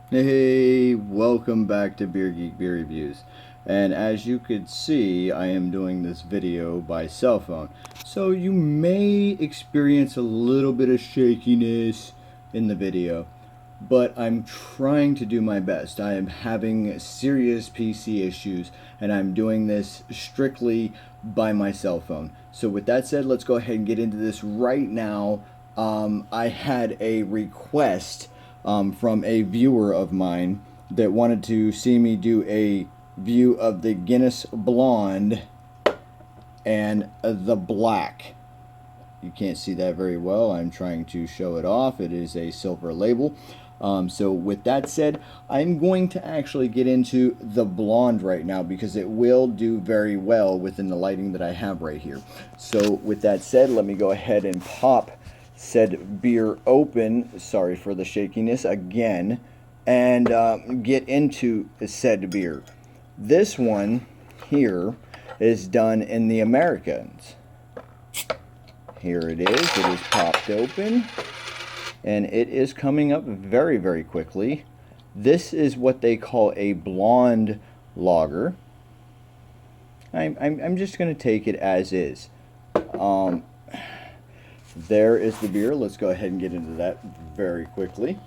Hey, welcome back to Beer Geek Beer Reviews. And as you could see, I am doing this video by cell phone. So you may experience a little bit of shakiness in the video, but I'm trying to do my best. I am having serious PC issues, and I'm doing this strictly by my cell phone. So with that said, let's go ahead and get into this right now. I had a request from a viewer of mine that wanted to see me do a view of the Guinness Blonde and the Black. You can't see that very well. I'm trying to show it off. It is a silver label. So with that said, I'm going to actually get into the blonde right now because it will do very well within the lighting that I have right here. So with that said, let me go ahead and pop said beer open. Sorry for the shakiness again. And get into said beer. This one here is done in the Americans. Here it is. It is popped open. And it is coming up very, very quickly. This is what they call a blonde lager. I'm just going to take it as is. There is the beer. Let's go ahead and get into that very quickly.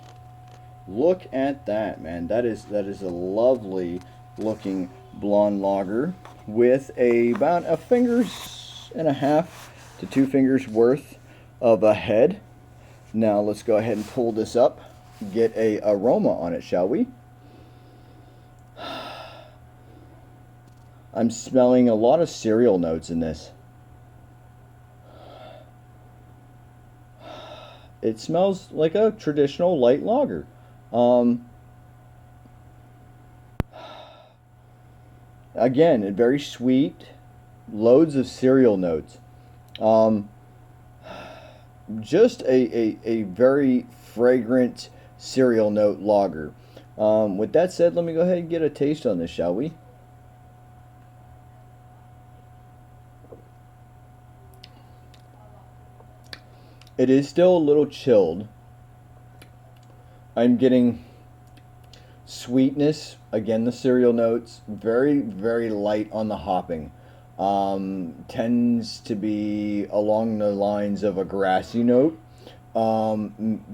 Look at that, man. That is a lovely looking blonde lager with about a fingers and a half to 2 fingers worth of a head. Now let's go ahead and pull this up, get a aroma on it, shall we? I'm smelling a lot of cereal notes in this. It smells like a traditional light lager. Again, very sweet, loads of cereal notes. Just a very fragrant cereal note lager. With that said, let me go ahead and get a taste on this, shall we? It is still a little chilled. I'm getting sweetness, again the cereal notes, very, very light on the hopping. Tends to be along the lines of a grassy note,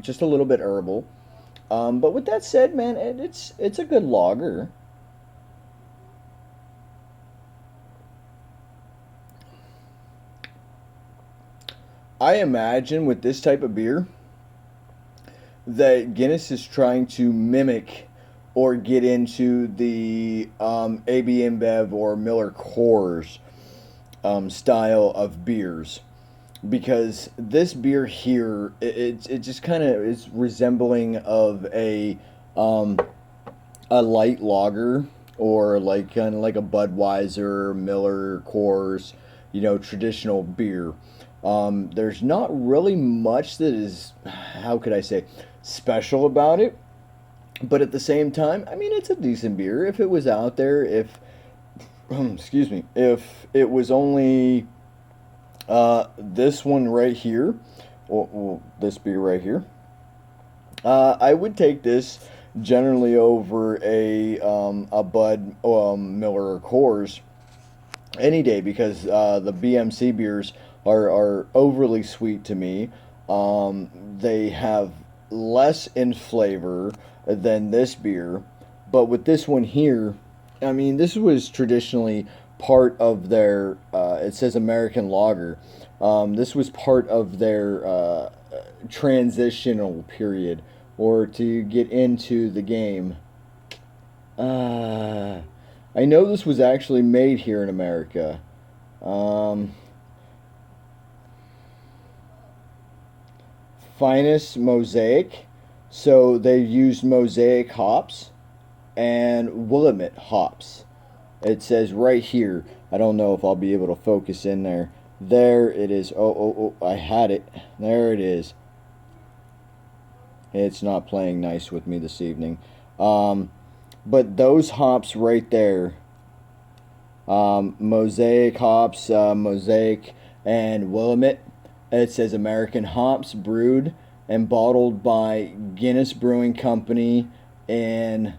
just a little bit herbal. But with that said, man, it's a good lager. I imagine with this type of beer that Guinness is trying to mimic or get into the AB InBev or Miller Coors style of beers, because this beer here it just kind of is resembling of a light lager, or like kind of like a Budweiser, Miller, Coors, traditional beer. There's not really much that is, how could I say, special about it. But at the same time, I mean, it's a decent beer. If it was out there, if excuse me, if it was only this one right here, or this beer right here, I would take this generally over a Bud, Miller, or Coors any day, because the BMC beers are overly sweet to me. They have less in flavor than this beer, but with this one here, I mean, this was traditionally part of their. It says American lager. This was part of their transitional period, or to get into the game. Uh, I know this was actually made here in America. Um, Finest Mosaic. So they used Mosaic hops and Willamette hops. It says right here. I don't know if I'll be able to focus in there. There it is. Oh, I had it. There it is. It's not playing nice with me this evening. But those hops right there, Mosaic hops, Mosaic and Willamette. It says American hops brewed and bottled by Guinness Brewing Company in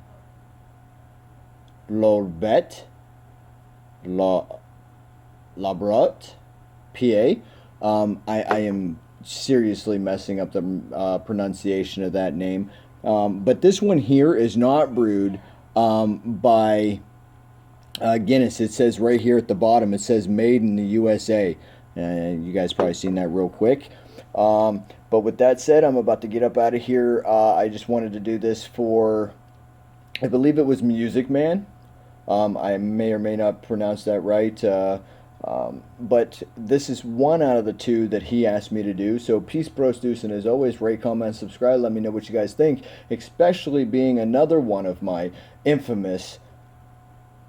Lorbet, Labrot, PA. I am seriously messing up the pronunciation of that name. But this one here is not brewed by Guinness. It says right here at the bottom, it says made in the USA. You guys probably seen that real quick. But with that said, I'm about to get up out of here. I just wanted to do this for, I believe it was Music Man. I may or may not pronounce that right. But this is one out of the two that he asked me to do. So peace, bros, deuce, and as always, rate, comment, subscribe. Let me know what you guys think, especially being another one of my infamous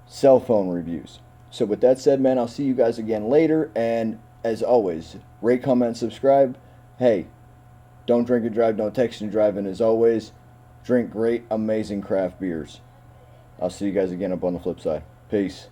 cell phone reviews. So with that said, man, I'll see you guys again later. And as always, rate, comment, subscribe. Hey, don't drink and drive, don't text and drive. And as always, drink great, amazing craft beers. I'll see you guys again up on the flip side. Peace.